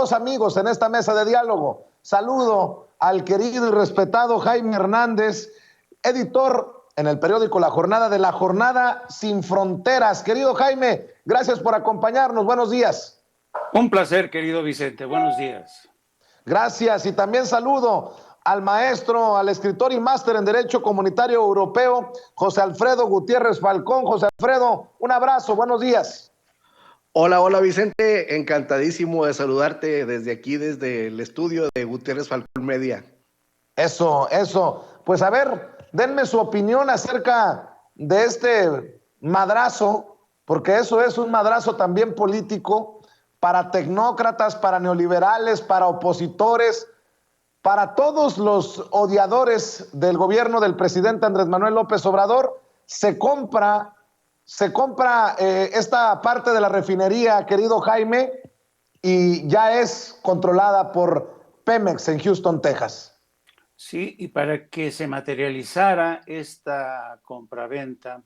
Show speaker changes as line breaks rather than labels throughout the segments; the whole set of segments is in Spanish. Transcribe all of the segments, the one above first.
dos amigos en esta mesa de diálogo. Saludo al querido y respetado Jaime Hernández, editor en el periódico La Jornada de La Jornada Sin Fronteras. Querido Jaime, gracias por acompañarnos. Buenos días.
Un placer, querido Vicente. Buenos días.
Gracias. Y también saludo al maestro, al escritor y máster en Derecho Comunitario Europeo, José Alfredo Gutiérrez Falcón. José Alfredo, un abrazo. Buenos días.
Hola Vicente, encantadísimo de saludarte desde aquí, desde el estudio de Gutiérrez Falcón Media.
Eso. Pues a ver, denme su opinión acerca de este madrazo, porque eso es un madrazo también político para tecnócratas, para neoliberales, para opositores, para todos los odiadores del gobierno del presidente Andrés Manuel López Obrador. Se compra esta parte de la refinería, querido Jaime, y ya es controlada por Pemex en Houston, Texas.
Sí, y para que se materializara esta compraventa,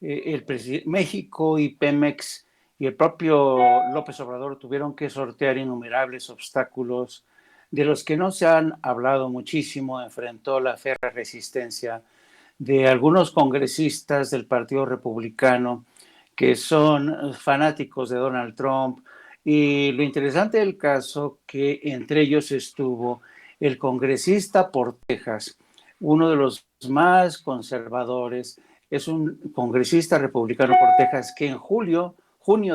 México y Pemex y el propio López Obrador tuvieron que sortear innumerables obstáculos de los que no se han hablado muchísimo. Enfrentó la férrea resistencia de algunos congresistas del Partido Republicano que son fanáticos de Donald Trump, y lo interesante del caso que entre ellos estuvo el congresista por Texas, uno de los más conservadores, es un congresista republicano por Texas que en junio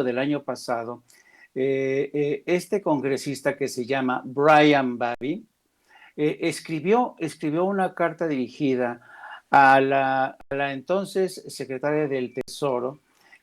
del año pasado, este congresista que se llama Brian Babby, escribió una carta dirigida a la entonces secretaria del Tesoro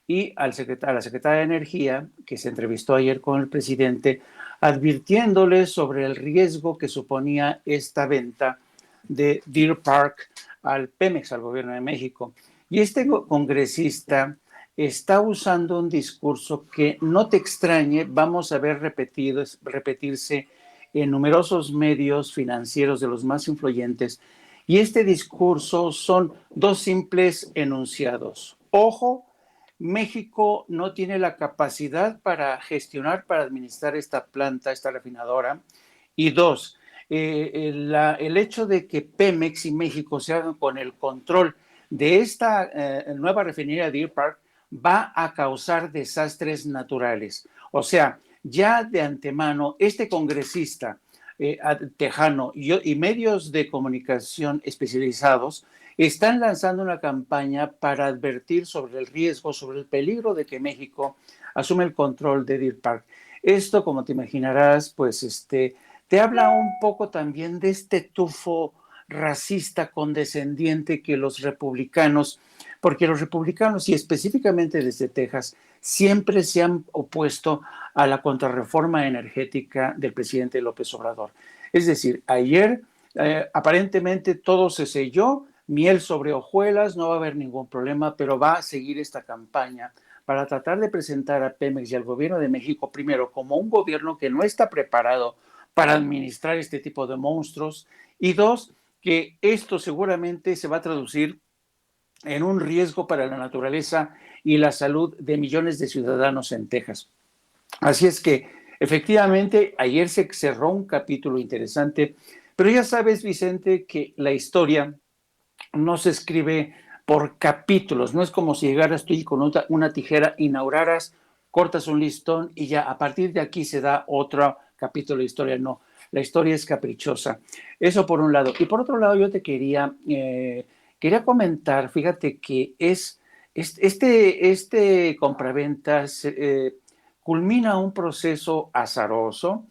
y a la secretaria de Energía, que se entrevistó ayer con el presidente, advirtiéndole sobre el riesgo que suponía esta venta de Deer Park al Pemex, al gobierno de México. Y este congresista está usando un discurso que, no te extrañe, vamos a ver repetirse en numerosos medios financieros de los más influyentes. Y este discurso son dos simples enunciados. Ojo, México no tiene la capacidad para gestionar, para administrar esta planta, esta refinadora. Y dos, el hecho de que Pemex y México se hagan con el control de esta nueva refinería de Deer Park va a causar desastres naturales. O sea, ya de antemano, este congresista tejano y medios de comunicación especializados están lanzando una campaña para advertir sobre el riesgo, sobre el peligro de que México asume el control de Deer Park. Esto, como te imaginarás, pues te habla un poco también de este tufo racista condescendiente que los republicanos, porque los republicanos, y específicamente desde Texas, siempre se han opuesto a la contrarreforma energética del presidente López Obrador. Es decir, ayer aparentemente todo se selló, miel sobre hojuelas, no va a haber ningún problema, pero va a seguir esta campaña para tratar de presentar a Pemex y al gobierno de México, primero, como un gobierno que no está preparado para administrar este tipo de monstruos, y dos, que esto seguramente se va a traducir en un riesgo para la naturaleza y la salud de millones de ciudadanos en Texas. Así es que, efectivamente, ayer se cerró un capítulo interesante, pero ya sabes, Vicente, que la historia no se escribe por capítulos, no es como si llegaras tú y con una tijera inauguraras, cortas un listón y ya a partir de aquí se da otro capítulo de historia. No, la historia es caprichosa. Eso por un lado. Y por otro lado yo te quería comentar, fíjate que este compraventas culmina un proceso azaroso,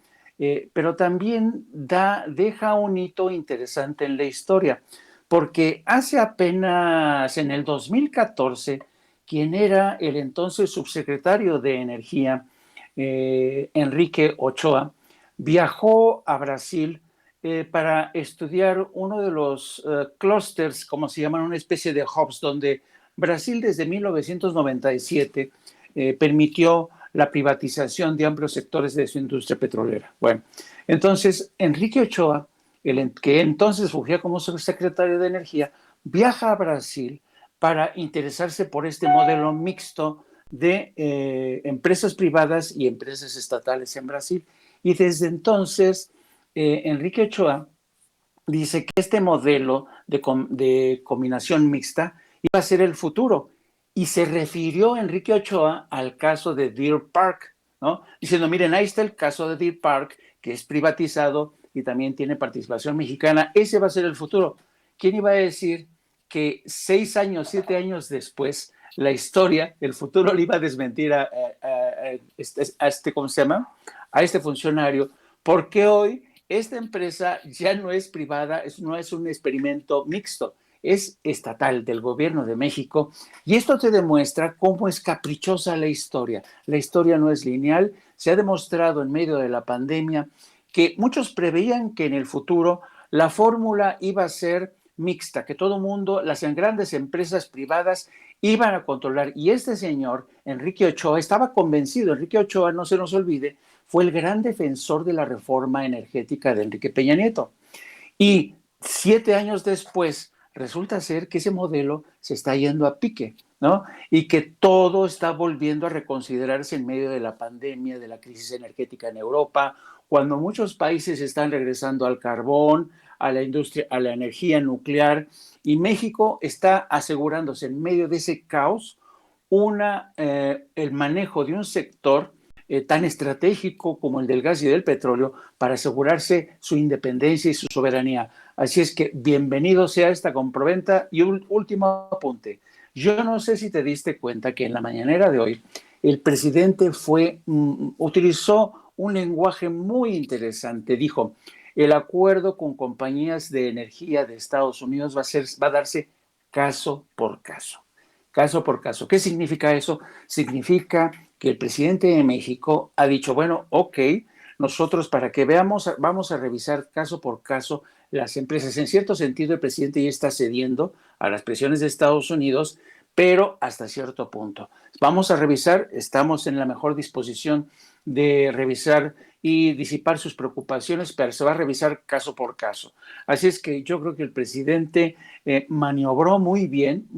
pero también deja un hito interesante en la historia, porque hace apenas en el 2014, quien era el entonces subsecretario de Energía, Enrique Ochoa, viajó a Brasil para estudiar uno de los clústeres, como se llaman, una especie de hubs, donde Brasil desde 1997 permitió la privatización de amplios sectores de su industria petrolera. Bueno, entonces Enrique Ochoa, que entonces fungía como secretario de Energía, viaja a Brasil para interesarse por este modelo mixto de empresas privadas y empresas estatales en Brasil. Y desde entonces, Enrique Ochoa dice que este modelo de combinación mixta iba a ser el futuro. Y se refirió Enrique Ochoa al caso de Deer Park, ¿no? Diciendo, miren, ahí está el caso de Deer Park, que es privatizado y también tiene participación mexicana. Ese va a ser el futuro. ¿Quién iba a decir que 6 años, 7 años después, la historia, el futuro le iba a desmentir a ¿cómo se llama? A este funcionario, porque hoy esta empresa ya no es privada, no es un experimento mixto, es estatal del gobierno de México, y esto te demuestra cómo es caprichosa la historia. La historia no es lineal. Se ha demostrado en medio de la pandemia que muchos preveían que en el futuro la fórmula iba a ser mixta, que todo mundo, las grandes empresas privadas iban a controlar. Y este señor, Enrique Ochoa, estaba convencido. Enrique Ochoa, no se nos olvide, fue el gran defensor de la reforma energética de Enrique Peña Nieto. Y 7 años después, resulta ser que ese modelo se está yendo a pique, ¿no? Y que todo está volviendo a reconsiderarse en medio de la pandemia, de la crisis energética en Europa, cuando muchos países están regresando al carbón, a la industria, a la energía nuclear, y México está asegurándose en medio de ese caos el manejo de un sector tan estratégico como el del gas y del petróleo para asegurarse su independencia y su soberanía. Así es que bienvenido sea esta compraventa. Y un último apunte. Yo no sé si te diste cuenta que en la mañanera de hoy el presidente utilizó un lenguaje muy interesante. Dijo, el acuerdo con compañías de energía de Estados Unidos va a darse caso por caso. Caso por caso. ¿Qué significa eso? Significa que el presidente de México ha dicho, bueno, ok, nosotros para que veamos, vamos a revisar caso por caso las empresas. En cierto sentido, el presidente ya está cediendo a las presiones de Estados Unidos, pero hasta cierto punto. Vamos a revisar, estamos en la mejor disposición de revisar y disipar sus preocupaciones, pero se va a revisar caso por caso. Así es que yo creo que el presidente maniobró muy bien,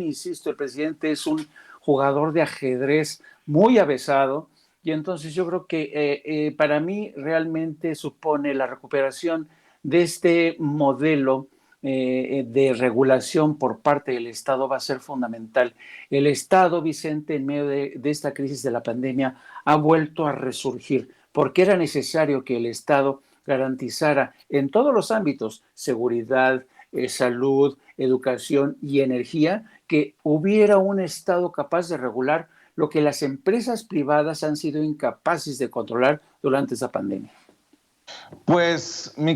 insisto, el presidente es un jugador de ajedrez muy avesado, y entonces yo creo que para mí realmente supone la recuperación de este modelo de regulación por parte del Estado va a ser fundamental. El Estado, Vicente, en medio de esta crisis de la pandemia, ha vuelto a resurgir, porque era necesario que el Estado garantizara en todos los ámbitos, seguridad, salud, educación y energía, que hubiera un Estado capaz de regular lo que las empresas privadas han sido incapaces de controlar durante esa pandemia.
Pues, mi